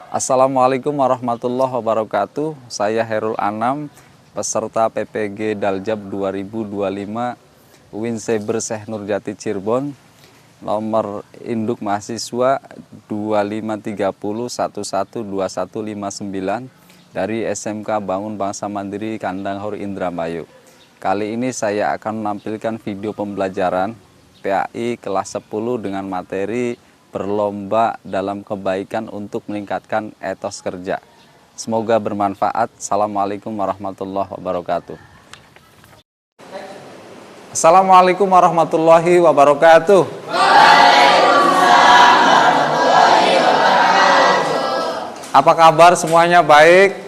Assalamualaikum warahmatullahi wabarakatuh. Saya Herul Anam, peserta PPG Daljab 2025 UIN Cyber Syekh Nurjati Cirebon. Nomor induk mahasiswa 2530112159 dari SMK Bangun Bangsa Mandiri Kandang Haur Indramayu. Kali ini saya akan menampilkan video pembelajaran PAI kelas 10 dengan materi berlomba dalam kebaikan untuk meningkatkan etos kerja. Semoga bermanfaat. Assalamualaikum warahmatullahi wabarakatuh. Assalamualaikum warahmatullahi wabarakatuh. Waalaikumsalam warahmatullahi wabarakatuh. Apa kabar semuanya, baik?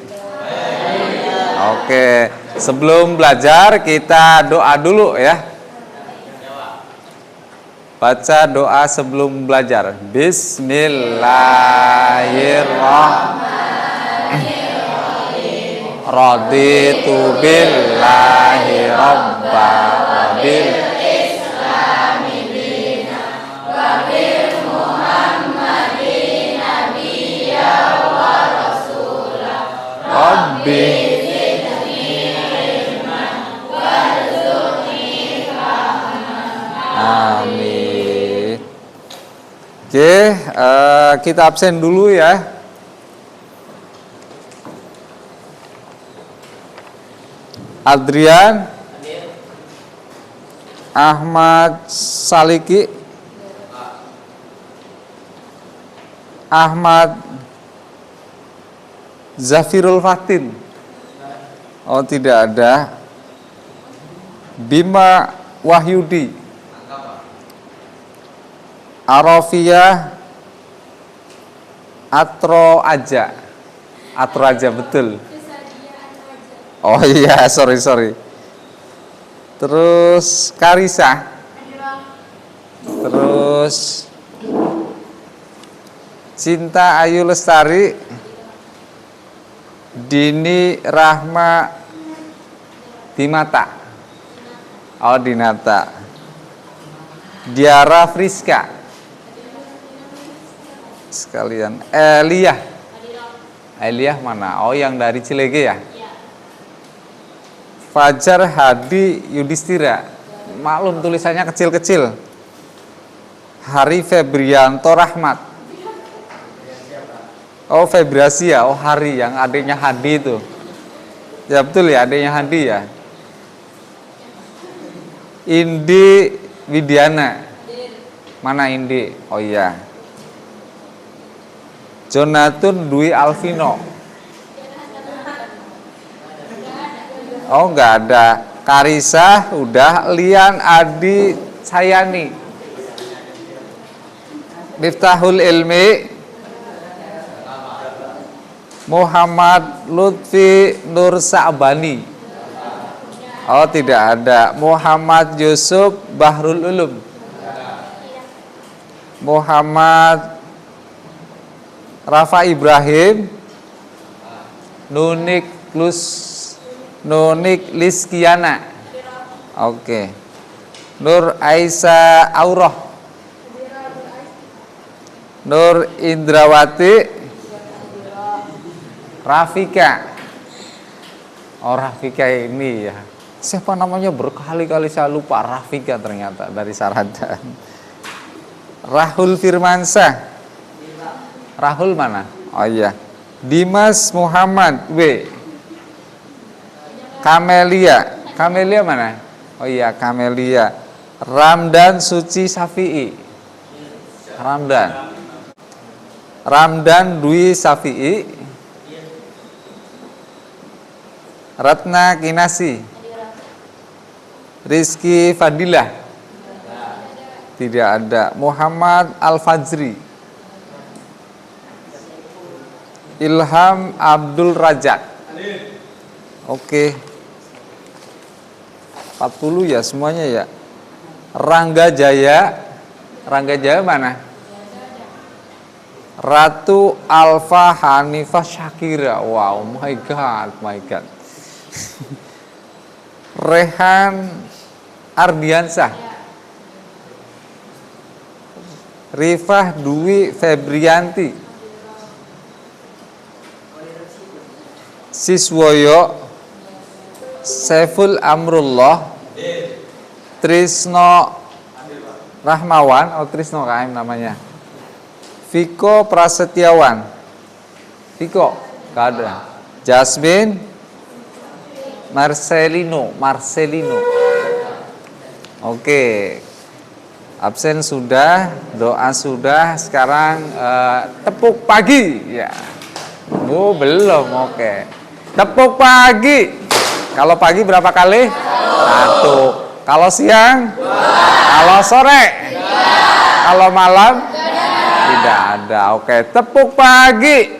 Oke, sebelum belajar kita doa dulu ya. Baca doa sebelum belajar. Bismillahirrahmanirrahim. Raditu billahi rabba wa bil islami dina wa bil muhammadin nabiyya wa rasulah. Rabbi zidni ilman warzuqni fahman. Amin. Oke, kita absen dulu ya. Adrian, Ahmad Saliki, Ahmad Zafirul Fatin. Oh, tidak ada. Bima Wahyudi, Arofiyah Atro Aja betul. Oh iya, sorry. Terus Karisa. Terus Cinta Ayu Lestari, Dini Rahma Dimata. Oh, Dinata. Diara Friska. Sekalian Eliah mana? Oh, yang dari Cilege ya? Fajar Hadi Yudhistira. Maklum tulisannya kecil-kecil. Hari Febrianto Rahmat. Oh, Febriasi ya. Oh, Hari yang adiknya Hadi itu. Ya betul ya, adiknya Hadi ya. Indi Widiana. Mana Indi? Oh iya. Jonathan Dwi Alvino. Oh, enggak ada. Karisa udah. Lian Adi Sayani. Miftahul Ilmi. Muhammad Lutfi Nur Sa'bani. Oh, tidak ada. Muhammad Yusuf Bahrul Ulum. Muhammad Rafa Ibrahim, Nunik Liskiana. Oke. Nur Aisyah Auroh. Nur Indrawati. Rafika. Oh, Rafika ini ya. Siapa namanya, berkali-kali saya lupa. Rafika ternyata dari Saradan. Rahul Firmansyah. Rahul mana? Oh iya. Dimas Muhammad W. Kamelia mana? Oh iya, Kamelia. Ramdan Suci Safi'i. Ramdan Dwi Safi'i. Ratna Kinasi. Rizky Fadilah. Tidak ada. Muhammad Al-Fajri. Ilham Abdul Rajak. Oke. 40 ya semuanya ya. Rangga Jaya mana? Ratu Alfa Hanifah Syakira. Wow, my god. Rehan Ardiansah. Rifah Dwi Febrianti. Siswoyo, Saiful Amrullah, Trisno Rahmawan, Trisno KM namanya. Viko Prasetyawan. Viko, gak ada. Jasmine Marcelino. Oke. Absen sudah, doa sudah. Sekarang tepuk pagi. Ya. Oh, belum. Oke. Tepuk pagi. Kalau pagi berapa kali? 1. Kalau siang? 2. Kalau sore? 3. Kalau malam? Tidak ada. Oke, tepuk pagi.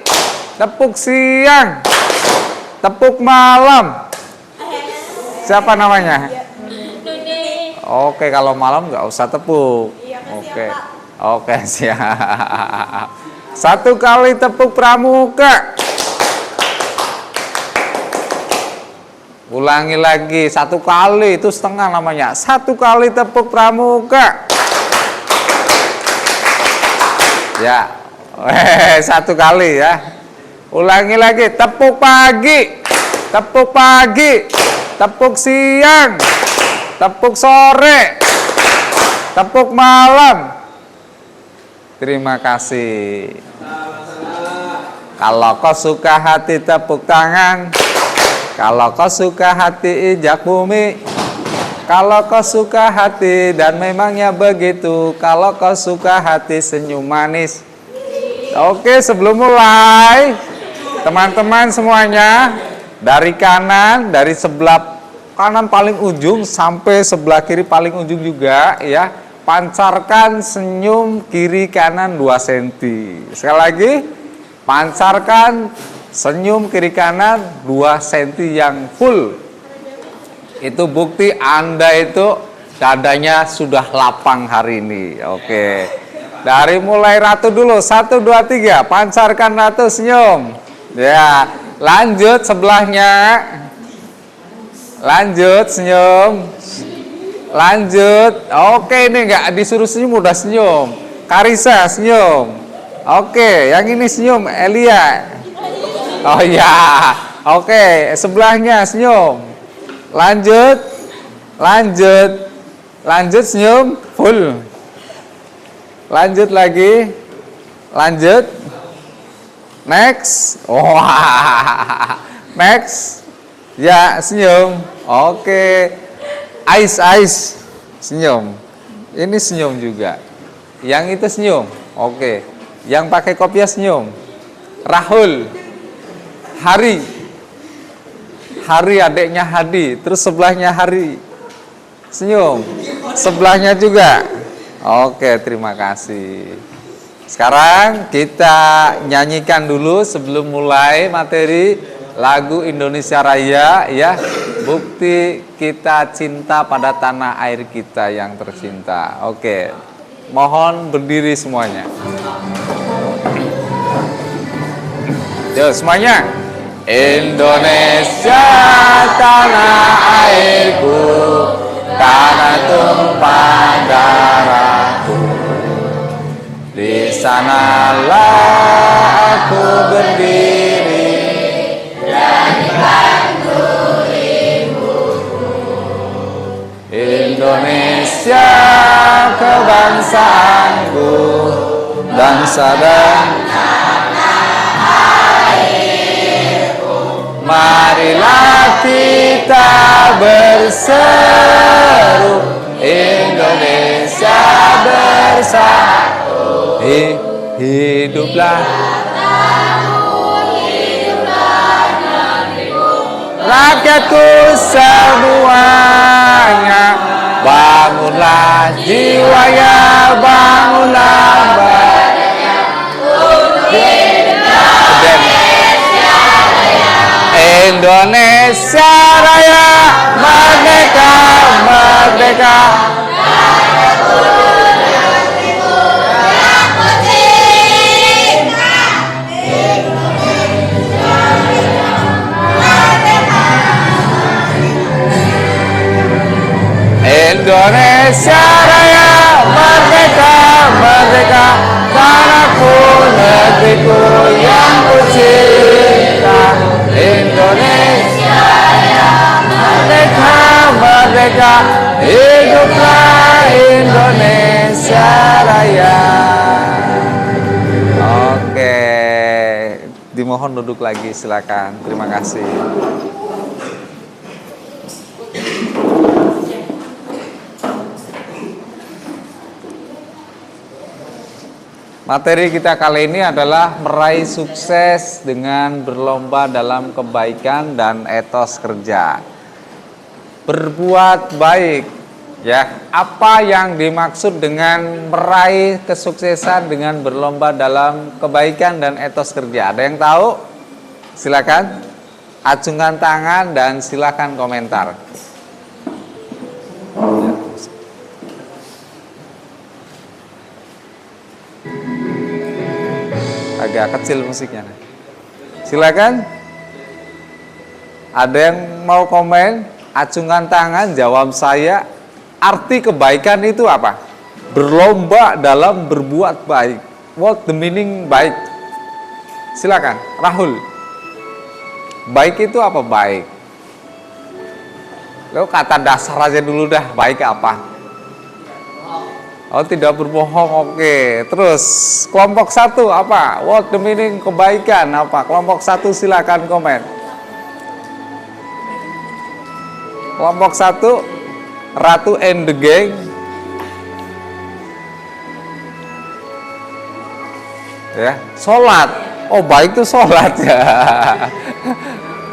Tepuk siang. Tepuk malam. Siapa namanya? Oke, kalau malam nggak usah tepuk. Oke, siap. 1 kali tepuk pramuka. Ulangi lagi, 1 kali, itu setengah namanya. 1 kali tepuk pramuka. Ya, 1 kali ya. Ulangi lagi, tepuk pagi, tepuk pagi, tepuk siang, tepuk sore, tepuk malam. Terima kasih. Kalau kau suka hati tepuk tangan, kalau kau suka hati injak bumi, kalau kau suka hati dan memangnya begitu, kalau kau suka hati senyum manis. Oke, sebelum mulai, teman-teman semuanya, dari kanan, dari sebelah kanan paling ujung sampai sebelah kiri paling ujung juga ya, pancarkan senyum kiri kanan 2 cm. Sekali lagi, pancarkan senyum kiri kanan 2 cm yang full. Itu bukti Anda itu dadanya sudah lapang hari ini. Oke. Dari mulai Ratu dulu, 1, 2, 3, pancarkan Ratu senyum. Ya, lanjut sebelahnya. Lanjut senyum. Lanjut. Oke, ini enggak disuruh senyum udah senyum. Karisa senyum. Oke, yang ini senyum Elia. Oh ya. Oke, sebelahnya senyum. Lanjut. Lanjut senyum full. Lanjut lagi. Lanjut. Next. Next. Ya, senyum. Oke. Ice senyum. Ini senyum juga. Yang itu senyum. Oke. Yang pakai kopiah senyum. Rahul. Hari adiknya Hadi, terus sebelahnya Hari. Senyum. Sebelahnya juga. Oke, terima kasih. Sekarang kita nyanyikan dulu sebelum mulai materi lagu Indonesia Raya ya. Bukti kita cinta pada tanah air kita yang tercinta. Oke. Mohon berdiri semuanya. Yuk semuanya. Indonesia tanah airku, tanah tumpah darahku. Di sanalah aku berdiri dan dibantu ibuku. Indonesia kebangsaanku, bangsa dan marilah kita berseru, Indonesia bersatu. Hiduplah rakyatku semuanya, bangunlah jiwanya, bangunlah badannya, Indonesia Raya, merdeka, merdeka. Indonesia Raya, merdeka, merdeka. Tanahku, negeriku yang ku cinta. Indonesia Dimohon duduk lagi, silakan. Terima kasih. Materi kita kali ini adalah meraih sukses dengan berlomba dalam kebaikan dan etos kerja. Berbuat baik, ya. Apa yang dimaksud dengan meraih kesuksesan dengan berlomba dalam kebaikan dan etos kerja? Ada yang tahu? Silakan acungkan tangan dan silakan komentar. Agak kecil musiknya. Silakan. Ada yang mau komen? Acungkan tangan, jawab saya. Arti kebaikan itu apa? Berlomba dalam berbuat baik. What the meaning baik? Silakan, Rahul. Baik itu apa baik? Lo kata dasar aja dulu dah, baik apa? Oh, tidak berbohong, oke. Terus kelompok 1 apa? What the meaning kebaikan apa? Kelompok 1 silakan komen. Kelompok 1 Ratu and the Gang. Ya, sholat. Oh, baik itu sholat ya.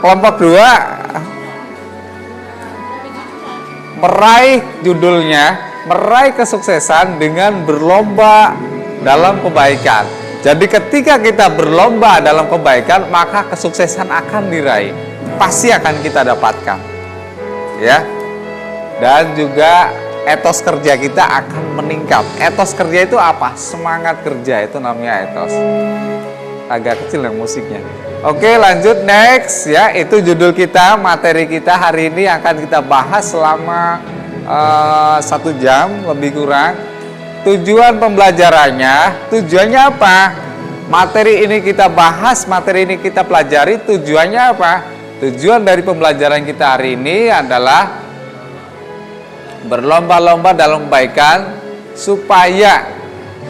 Kelompok 2 meraih, judulnya meraih kesuksesan dengan berlomba dalam kebaikan. Jadi ketika kita berlomba dalam kebaikan, maka kesuksesan akan diraih. Pasti akan kita dapatkan. Ya. Dan juga etos kerja kita akan meningkat. Etos kerja itu apa? Semangat kerja, itu namanya etos. Agak kecil yang musiknya. Oke, lanjut next ya. Itu judul kita, materi kita hari ini akan kita bahas selama 1 jam lebih kurang. Tujuan pembelajarannya, tujuannya apa? Materi ini kita bahas, materi ini kita pelajari, tujuannya apa? Tujuan dari pembelajaran kita hari ini adalah berlomba-lomba dalam kebaikan supaya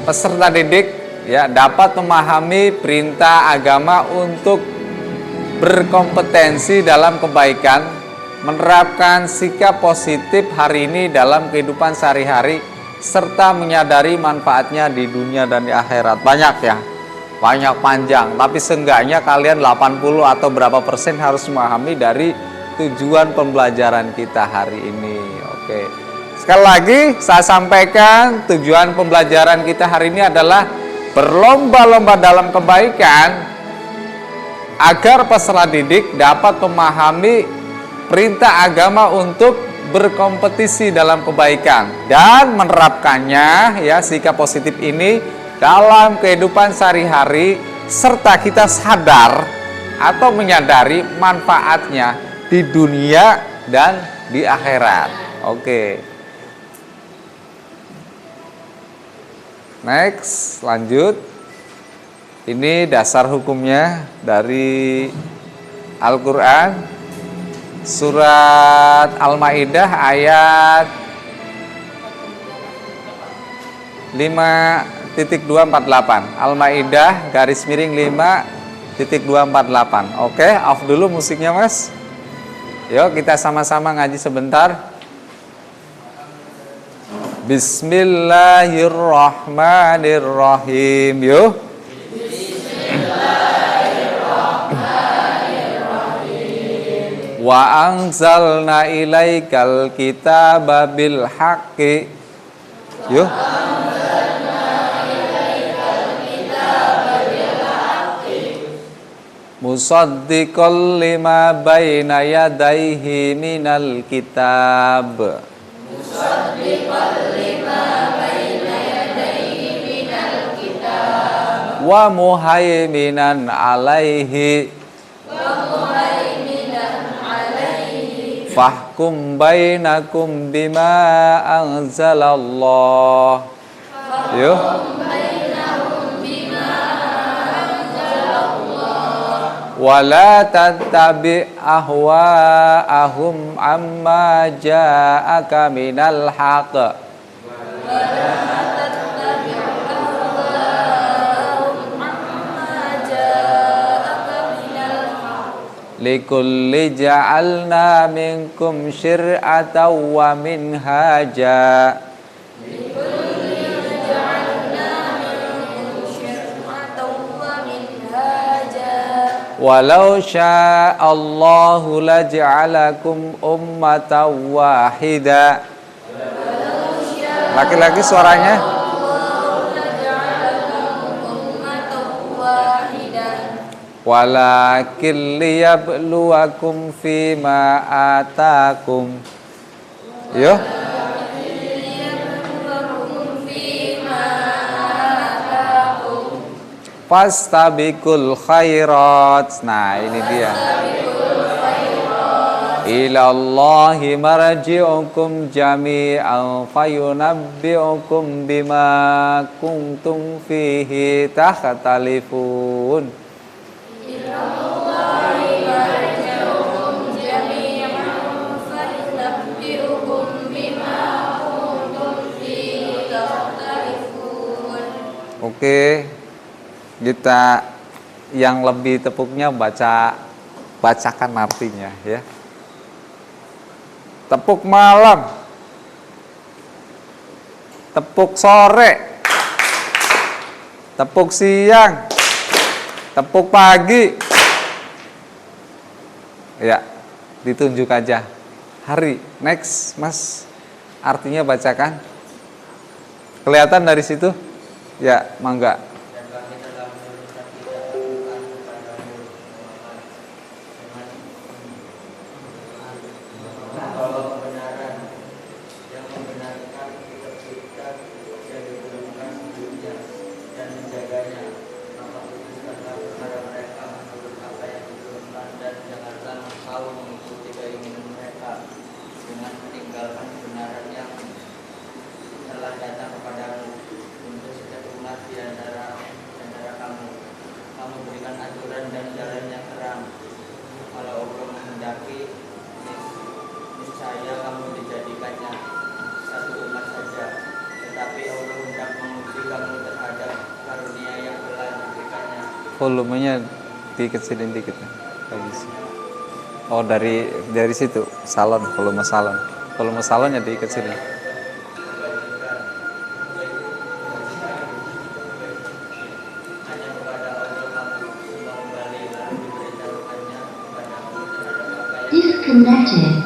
peserta didik ya dapat memahami perintah agama untuk berkompetensi dalam kebaikan, menerapkan sikap positif hari ini dalam kehidupan sehari-hari, serta menyadari manfaatnya di dunia dan di akhirat. Banyak ya, banyak panjang, tapi seenggaknya kalian 80 atau berapa persen harus memahami dari tujuan pembelajaran kita hari ini. Oke, sekali lagi saya sampaikan, tujuan pembelajaran kita hari ini adalah berlomba-lomba dalam kebaikan agar peserta didik dapat memahami perintah agama untuk berkompetisi dalam kebaikan dan menerapkannya ya, sikap positif ini dalam kehidupan sehari-hari, serta kita sadar atau menyadari manfaatnya di dunia dan di akhirat. Oke. Next, lanjut. Ini dasar hukumnya dari Al-Quran, surat Al-Maidah ayat 5.248. Al-Maidah garis miring 5.248. Oke, off dulu musiknya mas. Yuk kita sama-sama ngaji sebentar. Bismillahirrahmanirrahim. Yuk. Wa anzalna ilaikal kitaba bil haqqi. Yuk. Musaddiqal lima baina yadayhi minal kitab. Wa muhaiminan alaihi. Fahkum bainakum bima anzalallah. Yuk. Wala tattabi ahwa'ahum amma ja'aka minal haqq. likulli ja'alna minkum syir'atan wa minhaja. Walau sya'allahu laja'alakum ummatan wahida. Laki-laki suaranya. Walakin liyabluwakum fima atakum. Yo. Fastabiqul khairat. Nah, ini dia. Ilallahi marji'ukum jami'an fayunabbi'ukum bima kuntum fihi takhtalifun. Ilallahi marji'ukum jami'an fayunabbi'ukum bima kuntum fihi takhtalifun. Oke. Kita yang lebih tepuknya bacakan artinya ya. Tepuk malam, tepuk sore, tepuk siang, tepuk pagi. Ya, ditunjuk aja hari. Next, Mas, artinya bacakan. Kelihatan dari situ? Ya, mangga. Volumenya dikecilin dikit ya. Oh, dari situ salon, volume salonnya dikecilin. Disconnected.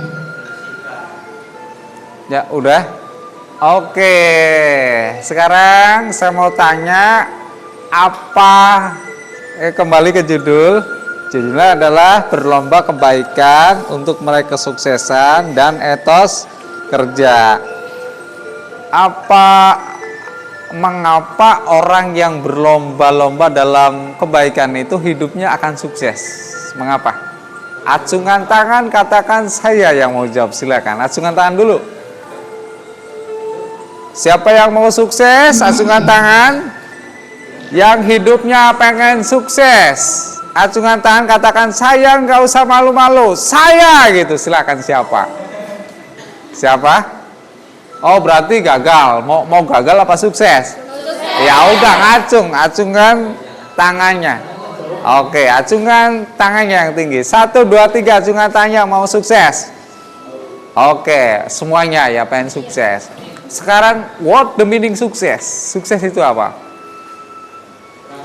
Ya udah. Oke, sekarang saya mau tanya apa. Kembali ke judul. Judulnya adalah berlomba kebaikan untuk meraih kesuksesan dan etos kerja. Mengapa orang yang berlomba-lomba dalam kebaikan itu hidupnya akan sukses? Mengapa? Acungan tangan, katakan saya yang mau jawab, silakan. Acungan tangan dulu. Siapa yang mau sukses? Acungan tangan. Yang hidupnya pengen sukses, acungan tangan, katakan saya, nggak usah malu-malu, saya gitu. Silakan, siapa? Oh, berarti gagal. Mau gagal apa sukses? Ya udah, acungan tangannya. Oke, acungan tangannya yang tinggi. 1, 2, 3, acungan tangannya mau sukses. Oke, semuanya ya pengen sukses. Sekarang, what the meaning sukses? Sukses itu apa?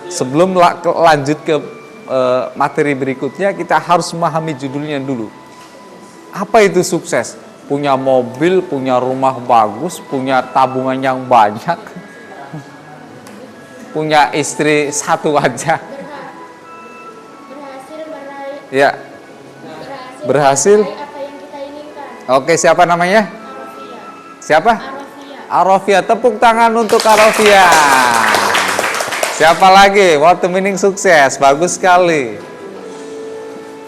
Sebelum lanjut ke materi berikutnya, kita harus memahami judulnya dulu. Apa itu sukses? Punya mobil, punya rumah bagus, punya tabungan yang banyak, punya istri satu aja. Berhasil Apa yang kita inginkan. Oke, siapa namanya? Arofia. Siapa? Arofia. Tepuk tangan untuk Arofia. Siapa lagi? What the meaning sukses? Bagus sekali.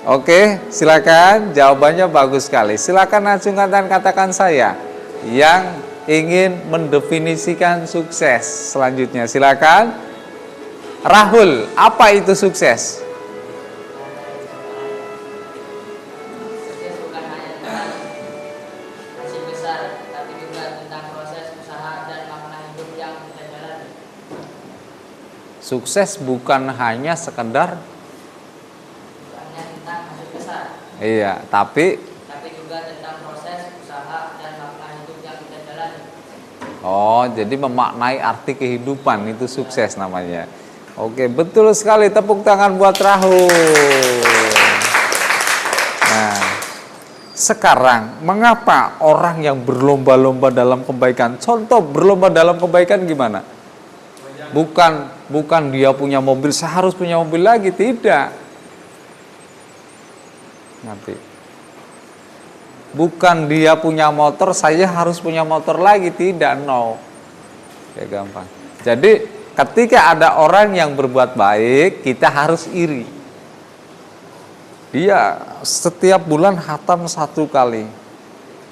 Oke, silakan. Jawabannya bagus sekali. Silakan acungkan tangan, katakan saya yang ingin mendefinisikan sukses. Selanjutnya silakan. Rahul, apa itu sukses? Sukses bukan hanya sekedar Iya, tapi juga tentang proses usaha dan langkah hidup yang kita jalani. oh, jadi memaknai arti kehidupan itu sukses namanya. Oke, betul sekali. Tepuk tangan buat Rahul. Nah, sekarang mengapa orang yang berlomba-lomba dalam kebaikan? Contoh berlomba dalam kebaikan gimana? Bukan dia punya mobil, saya harus punya mobil lagi, tidak. Nanti. Bukan dia punya motor, saya harus punya motor lagi, tidak, no. Ya gampang. Jadi ketika ada orang yang berbuat baik, kita harus iri. Dia setiap bulan khatam 1 kali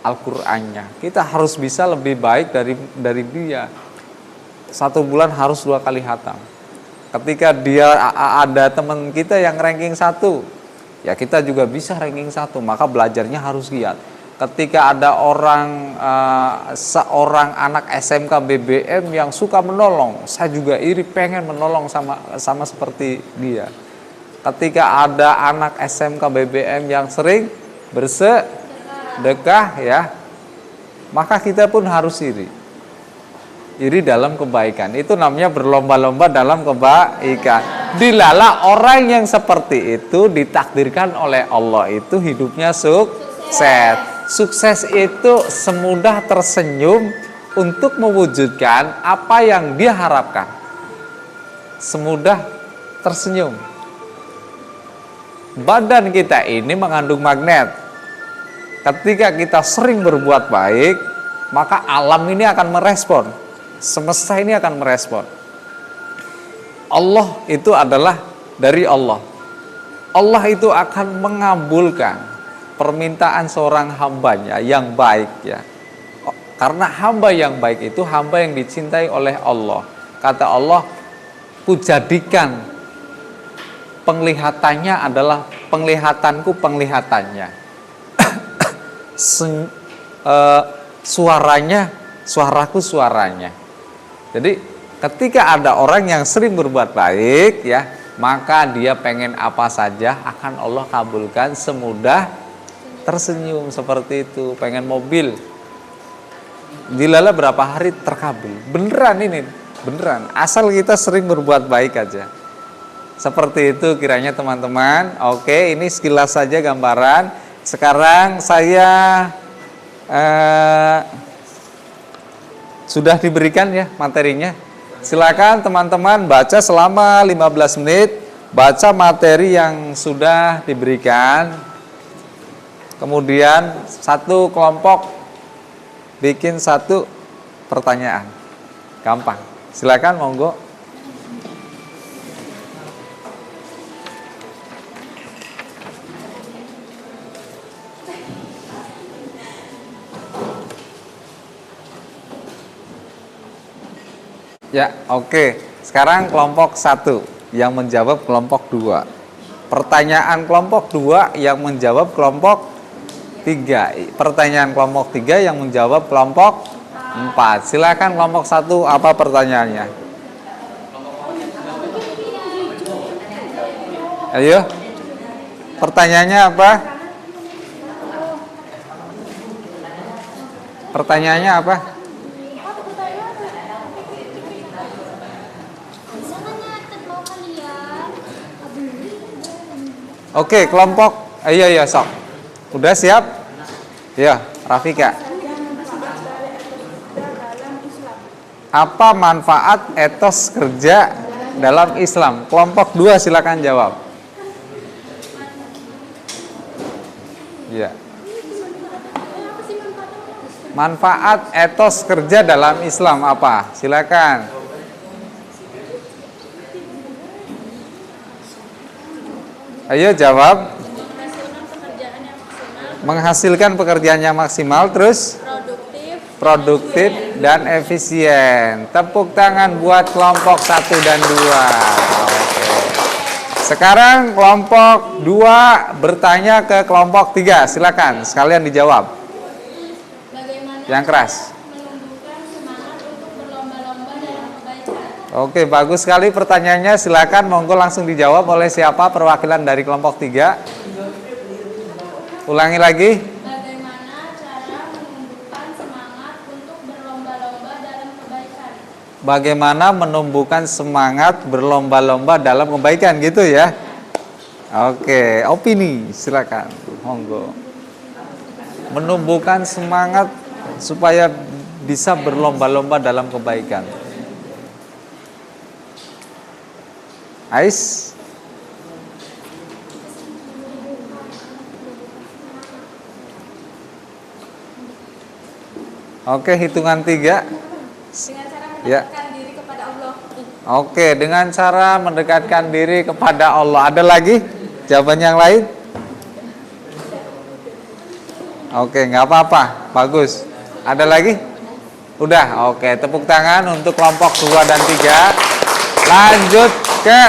Al-Qur'annya. Kita harus bisa lebih baik dari dia. 1 bulan harus 2 kali khatam. Ketika dia ada teman kita yang ranking 1, ya kita juga bisa ranking 1, maka belajarnya harus giat. Ketika ada seorang anak SMK BBM yang suka menolong, saya juga iri, pengen menolong sama seperti dia. Ketika ada anak SMK BBM yang sering bersedekah, ya, maka kita pun harus iri. Iri dalam kebaikan, itu namanya berlomba-lomba dalam kebaikan. Dilala orang yang seperti itu ditakdirkan oleh Allah itu hidupnya sukses. Sukses itu semudah tersenyum untuk mewujudkan apa yang dia harapkan. Semudah tersenyum. Badan kita ini mengandung magnet. Ketika kita sering berbuat baik, maka alam ini akan merespon. Semesta ini akan merespon. Allah itu adalah dari Allah. Allah itu akan mengabulkan permintaan seorang hambanya yang baik, ya. Karena hamba yang baik itu hamba yang dicintai oleh Allah. Kata Allah, kujadikan penglihatannya adalah penglihatanku penglihatannya. Suaraku suaranya. Jadi ketika ada orang yang sering berbuat baik, ya, maka dia pengen apa saja akan Allah kabulkan semudah tersenyum seperti itu. Pengen mobil, dilala berapa hari terkabul. Beneran ini, beneran. Asal kita sering berbuat baik aja. Seperti itu kiranya teman-teman. Oke, ini sekilas saja gambaran. Sekarang saya sudah diberikan ya materinya. Silakan teman-teman baca selama 15 menit. Baca materi yang sudah diberikan. Kemudian satu kelompok bikin 1 pertanyaan. Gampang. Silakan, monggo. Ya, oke. Sekarang kelompok 1 yang menjawab kelompok 2. Pertanyaan kelompok 2 yang menjawab kelompok 3. Pertanyaan kelompok 3 yang menjawab kelompok 4. Silakan kelompok 1, apa pertanyaannya? Ayo. Pertanyaannya apa? Pertanyaannya apa? Oke, kelompok. Iya, sok. Udah siap? Ya, Rafika. Apa manfaat etos kerja dalam Islam? Kelompok 2 silakan jawab. Ya. Manfaat etos kerja dalam Islam apa? Silakan. Ayo jawab. Menghasilkan pekerjaan yang maksimal, terus produktif dan efisien. Tepuk tangan buat kelompok 1 dan 2. Oke. Sekarang kelompok 2 bertanya ke kelompok 3. Silakan sekalian dijawab. Yang keras. Oke, bagus sekali pertanyaannya. Silakan, monggo langsung dijawab oleh siapa perwakilan dari kelompok 3. Ulangi lagi. Bagaimana cara menumbuhkan semangat untuk berlomba-lomba dalam kebaikan? Bagaimana menumbuhkan semangat berlomba-lomba dalam kebaikan gitu ya. Oke, opini silakan. Monggo. Menumbuhkan semangat supaya bisa berlomba-lomba dalam kebaikan. Ais. Oke, hitungan 3. Dengan cara Ya. mendekatkan diri kepada Allah. Oke, dengan cara mendekatkan diri kepada Allah. Ada lagi jawaban yang lain? Oke, nggak apa-apa, bagus. Ada lagi? Udah, oke. Tepuk tangan untuk kelompok 2 dan 3. Lanjut ke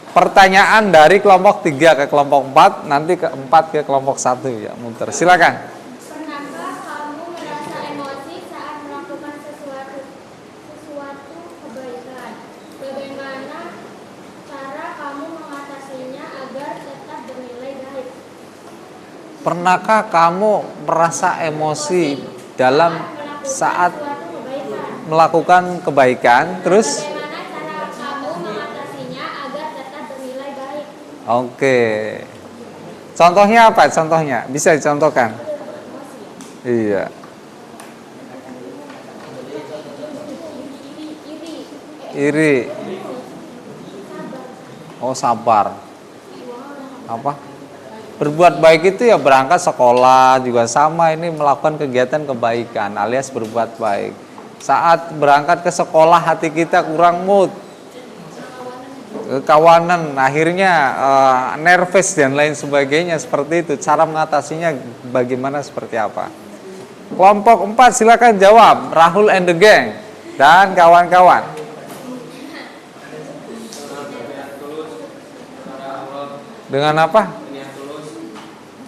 pertanyaan dari kelompok 3 ke kelompok 4, nanti ke 4 ke kelompok 1 ya, muter. Silakan. Pernahkah kamu merasa emosi saat melakukan sesuatu kebaikan? Bagaimana cara kamu mengatasinya agar tetap bernilai baik? Pernahkah kamu merasa emosi dalam saat Suatu kebaikan. melakukan kebaikan, terus? Bagaimana cara kamu mengatasinya agar tetap bernilai baik? Oke. Contohnya apa? Contohnya bisa dicontohkan? Iya. Iri. Oh, sabar. Apa? Berbuat baik itu ya berangkat sekolah juga sama, ini melakukan kegiatan kebaikan alias berbuat baik. Saat berangkat ke sekolah hati kita kurang mood, kekawanan, akhirnya nervous dan lain sebagainya, seperti itu. Cara mengatasinya bagaimana, seperti apa? Kelompok 4 silakan jawab. Rahul and the gang dan kawan-kawan. Dengan apa?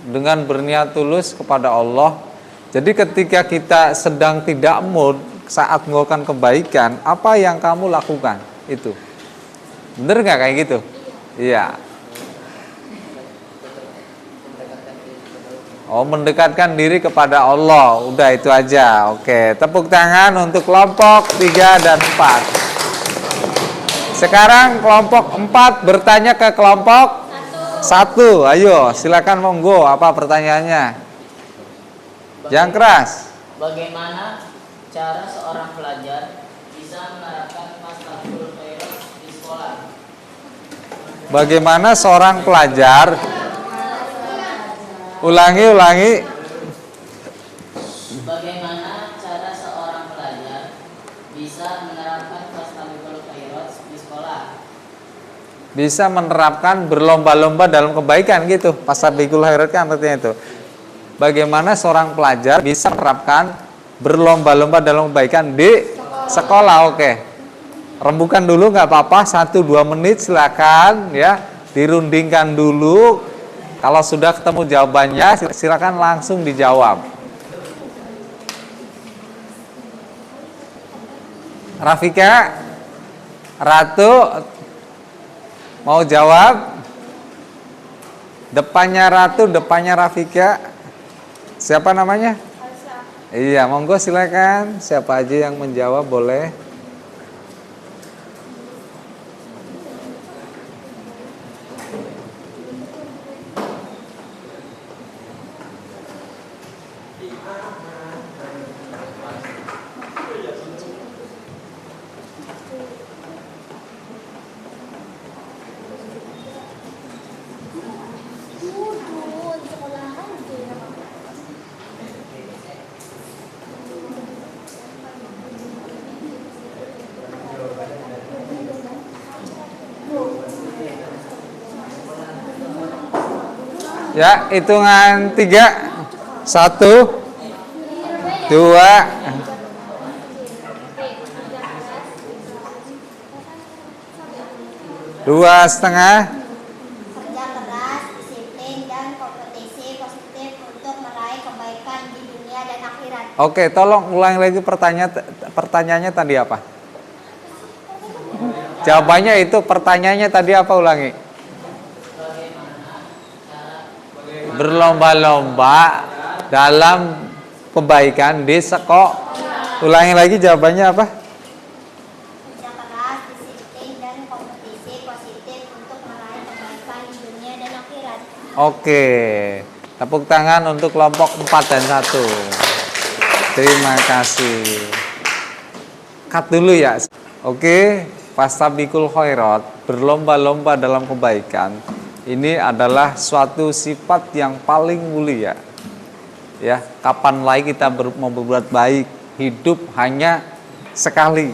Dengan berniat tulus kepada Allah. Jadi ketika kita sedang tidak mood saat melakukan kebaikan, apa yang kamu lakukan? Itu bener nggak kayak gitu? Iya. Oh, mendekatkan diri kepada Allah. Udah itu aja. Oke, tepuk tangan untuk kelompok 3 dan 4. Sekarang kelompok 4 bertanya ke kelompok 1. Ayo, silakan monggo. Apa pertanyaannya? Yang keras. Bagaimana cara seorang pelajar bisa menerapkan Mastabul Khairat di sekolah? Bagaimana seorang pelajar? Ulangi. Bagaimana cara seorang pelajar bisa menerapkan Mastabul Khairat di sekolah? Bisa menerapkan berlomba-lomba dalam kebaikan gitu. Fastabiqul khairat kan artinya itu. Bagaimana seorang pelajar bisa menerapkan berlomba-lomba dalam kebaikan di sekolah? Oke. Rembukan dulu nggak apa-apa, 1-2 menit silakan ya. Dirundingkan dulu. Kalau sudah ketemu jawabannya silakan langsung dijawab. Rafika, Ratu mau jawab? Depannya Ratu, depannya Rafika. Siapa namanya? Iya, monggo silakan. Siapa aja yang menjawab boleh. Ya, hitungan 3. 1, 2, 2,5. Kerja keras, disiplin, dan kompetisi positif untuk meraih kebaikan di dunia dan akhirat. Oke, tolong ulangi lagi pertanyaannya tadi apa? Jawabannya itu pertanyaannya tadi apa, ulangi. Bagaimana cara Berlomba-lomba dalam kebaikan di sekolah. Ulangi lagi jawabannya apa? Kerja keras, disiplin, dan kompetisi positif untuk meraih kebaikan di dunia dan akhirat. Oke, tepuk tangan untuk kelompok 4 dan 1. Terima kasih. Cut dulu ya. Oke, fastabiqul khairat, berlomba-lomba dalam kebaikan. Ini adalah suatu sifat yang paling mulia. Ya, kapan lagi kita mau berbuat baik? Hidup hanya sekali.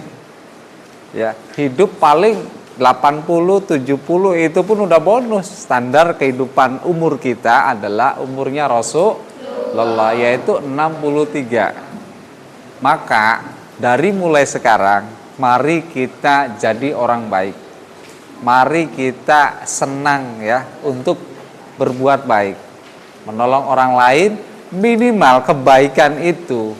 Ya, hidup paling 80, 70 itu pun udah bonus. Standar kehidupan umur kita adalah umurnya Rasulullah, yaitu 63. Maka dari mulai sekarang, mari kita jadi orang baik. Mari kita senang ya untuk berbuat baik. Menolong orang lain, minimal kebaikan itu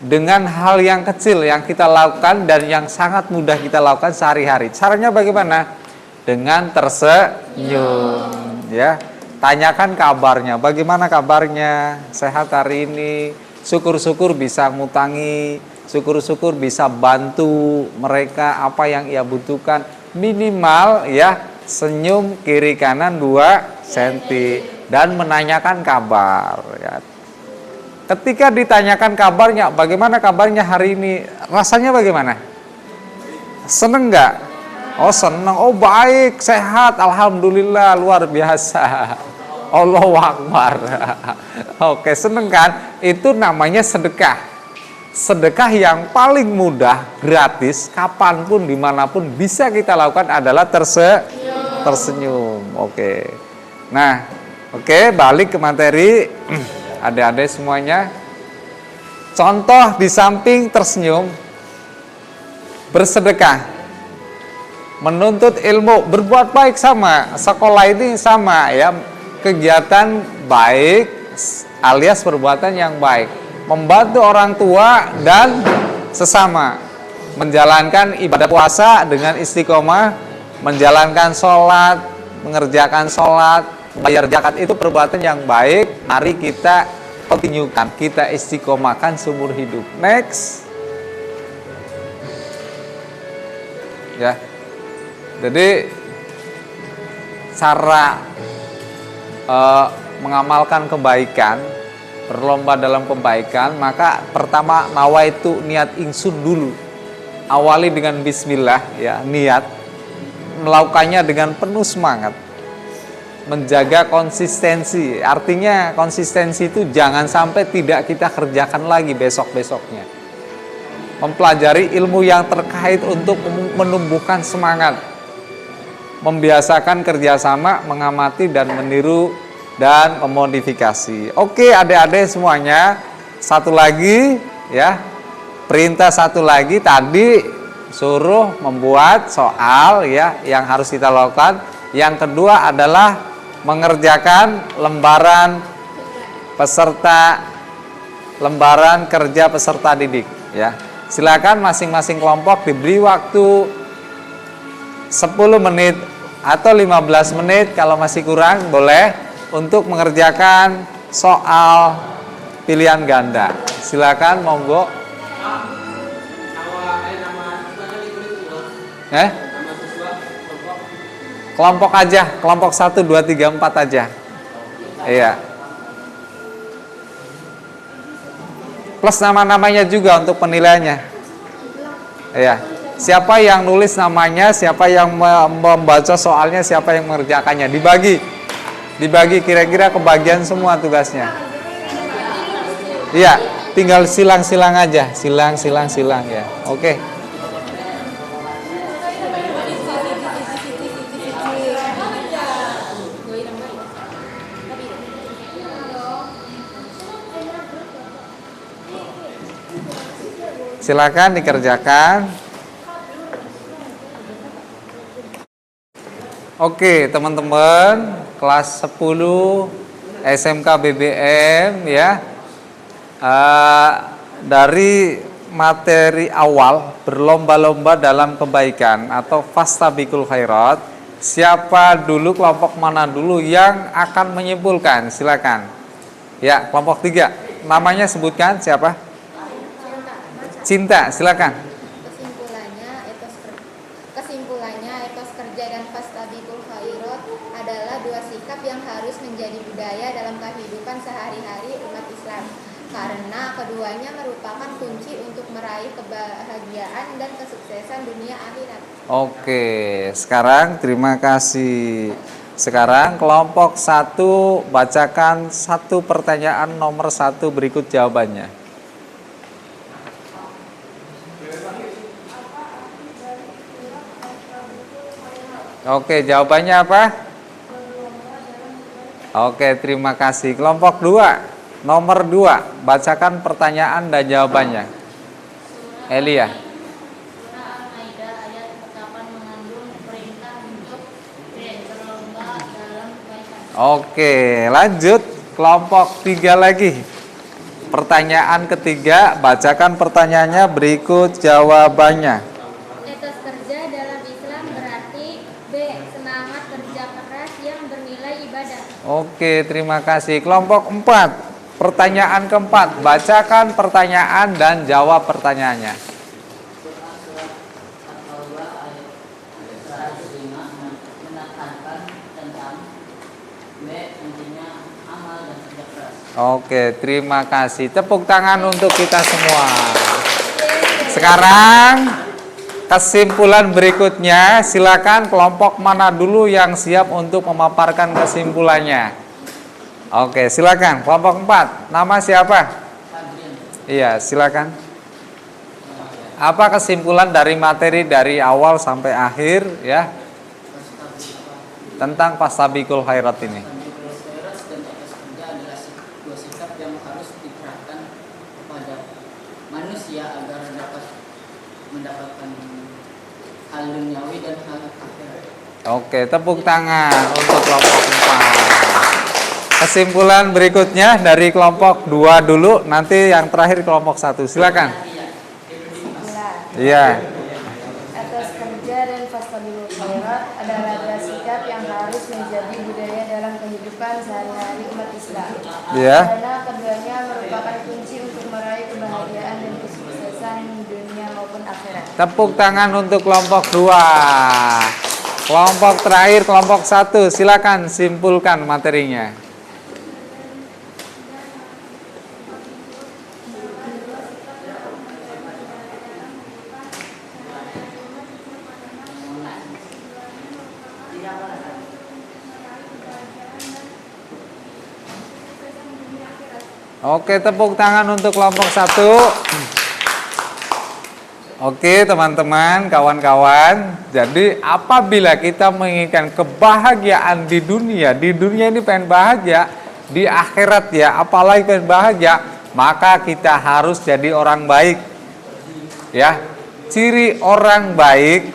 dengan hal yang kecil yang kita lakukan dan yang sangat mudah kita lakukan sehari-hari. Caranya bagaimana? Dengan tersenyum ya. Tanyakan kabarnya, bagaimana kabarnya? Sehat hari ini? Syukur-syukur bisa ngutangi, syukur-syukur bisa bantu mereka apa yang ia butuhkan. Minimal ya, senyum kiri kanan 2 cm dan menanyakan kabar ya. Ketika ditanyakan kabarnya, bagaimana kabarnya hari ini? Rasanya bagaimana? Seneng nggak? Oh seneng, oh baik, sehat, alhamdulillah, luar biasa. Allahu Akbar. Oke, seneng kan? Itu namanya sedekah. Sedekah yang paling mudah, gratis, kapanpun, dimanapun bisa kita lakukan adalah tersenyum. Oke. Nah, oke, balik ke materi. Adik-adik semuanya. Contoh di samping tersenyum, bersedekah, menuntut ilmu, berbuat baik sama. Sekolah ini sama ya, kegiatan baik alias perbuatan yang baik. Membantu orang tua dan sesama, menjalankan ibadah puasa dengan istiqomah, menjalankan sholat, mengerjakan sholat, bayar zakat, itu perbuatan yang baik. Mari kita kontinukan, kita istiqomahkan seumur hidup. Next ya. Jadi cara mengamalkan kebaikan, berlomba dalam kebaikan, maka pertama nawaitu, niat ingsun dulu. Awali dengan bismillah ya, niat. Melakukannya dengan penuh semangat. Menjaga konsistensi. Artinya konsistensi itu jangan sampai tidak kita kerjakan lagi besok-besoknya. Mempelajari ilmu yang terkait untuk menumbuhkan semangat. Membiasakan kerjasama, mengamati dan meniru dan memodifikasi. Oke, adik-adik semuanya, satu lagi ya, perintah satu lagi tadi suruh membuat soal ya yang harus kita lakukan. Yang kedua adalah mengerjakan lembaran kerja peserta didik ya. Silakan masing-masing kelompok diberi waktu 10 menit atau 15 menit, kalau masih kurang boleh, untuk mengerjakan soal pilihan ganda. Silakan, monggo. Kelompok aja, kelompok 1, 2, 3, 4 aja. Iya. Plus nama-namanya juga untuk penilaiannya. Iya. Siapa yang nulis namanya, siapa yang membaca soalnya, siapa yang mengerjakannya. Dibagi kira-kira kebagian semua tugasnya. Iya, tinggal silang-silang aja, silang ya. Oke. Silakan dikerjakan. Oke, teman-teman kelas 10 SMK BBM ya. Dari materi awal berlomba-lomba dalam kebaikan atau fastabiqul khairat, Siapa dulu, kelompok mana dulu yang akan menyimpulkan? Silakan. Ya, kelompok 3. Namanya sebutkan siapa? Cinta, silakan. Kesimpulannya etos kerja dan fastabiqul khairat adalah dua sikap yang harus menjadi budaya dalam kehidupan sehari-hari umat Islam, karena keduanya merupakan kunci untuk meraih kebahagiaan dan kesuksesan dunia akhirat. Oke, sekarang terima kasih. Sekarang kelompok 1 bacakan satu pertanyaan nomor 1 berikut jawabannya. Oke, jawabannya apa? Oke, terima kasih. Kelompok 2, nomor 2, bacakan pertanyaan dan jawabannya. Elia. Surah Al-Maidah ayat 8 mengandung perintah untuk berlomba dalam kebaikan. Oke, lanjut. Kelompok 3 lagi. Pertanyaan ketiga, bacakan pertanyaannya berikut jawabannya. Etos kerja dalam Islam berarti B. Semangat kerja keras yang bernilai ibadah. Oke, terima kasih. Kelompok 4, pertanyaan keempat, bacakan pertanyaan dan jawab pertanyaannya. Surah At-Taubah ayat 105 menekankan tentang B, intinya amal dan kerja keras. Oke, terima kasih. Tepuk tangan untuk kita semua. Sekarang kesimpulan berikutnya, silakan kelompok mana dulu yang siap untuk memaparkan kesimpulannya. Oke, silakan kelompok 4. Nama siapa? Fadrin. Iya, silakan. Apa kesimpulan dari materi dari awal sampai akhir ya tentang fastabiqul khairat ini? Fastabiqul khairat dan etos kerja adalah dua sikap yang harus diterapkan kepada manusia agar dapat mendapatkan hal duniawi dan hal akhirat. Oke, tepuk tangan untuk kelompok 4. Kesimpulan berikutnya dari kelompok 2 dulu, nanti yang terakhir kelompok 1. Silakan. Iya. Etos kerja dan fastabiqul khairat adalah dua sikap yang harus menjadi budaya dalam kehidupan sehari-hari umat Islam. Iya. Karena keduanya merupakan kunci untuk meraih kebahagiaan dan kesuksesan dunia maupun akhirat. Tepuk tangan untuk kelompok 2. Kelompok terakhir kelompok 1, silakan simpulkan materinya. Oke, tepuk tangan untuk kelompok 1. Oke, teman-teman, kawan-kawan. Jadi, apabila kita menginginkan kebahagiaan di dunia ini pengen bahagia, di akhirat ya, apalagi pengen bahagia, maka kita harus jadi orang baik. Ya. Ciri orang baik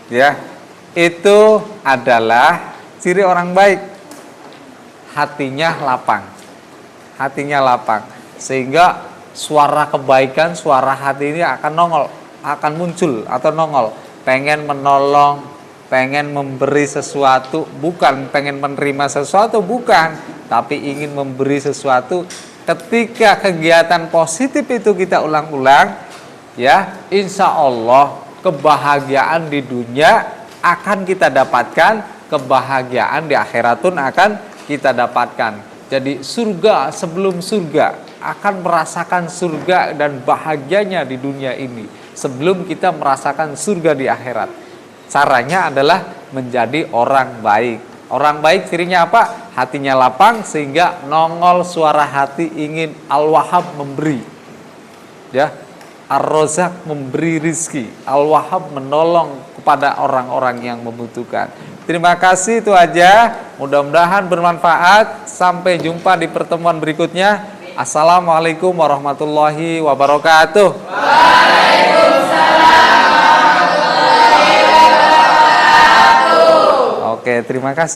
ya, itu adalah ciri orang baik. Hatinya lapang. Hatinya lapang, sehingga suara kebaikan, suara hati ini akan nongol, akan muncul atau nongol, pengen menolong, pengen memberi sesuatu, bukan pengen menerima sesuatu, bukan, tapi ingin memberi sesuatu. Ketika kegiatan positif itu kita ulang-ulang, ya, insya Allah kebahagiaan di dunia akan kita dapatkan, kebahagiaan di akhirat pun akan kita dapatkan. Jadi surga sebelum surga, akan merasakan surga dan bahagianya di dunia ini sebelum kita merasakan surga di akhirat. Caranya adalah menjadi orang baik. Orang baik cirinya apa? Hatinya lapang sehingga nongol suara hati ingin Al-Wahhab memberi. Ya, Ar-Razzaq memberi rizki, Al-Wahhab menolong kepada orang-orang yang membutuhkan. Terima kasih, itu aja. Mudah-mudahan bermanfaat. Sampai jumpa di pertemuan berikutnya. Assalamualaikum warahmatullahi wabarakatuh. Waalaikumsalam warahmatullahi wabarakatuh. Oke, terima kasih.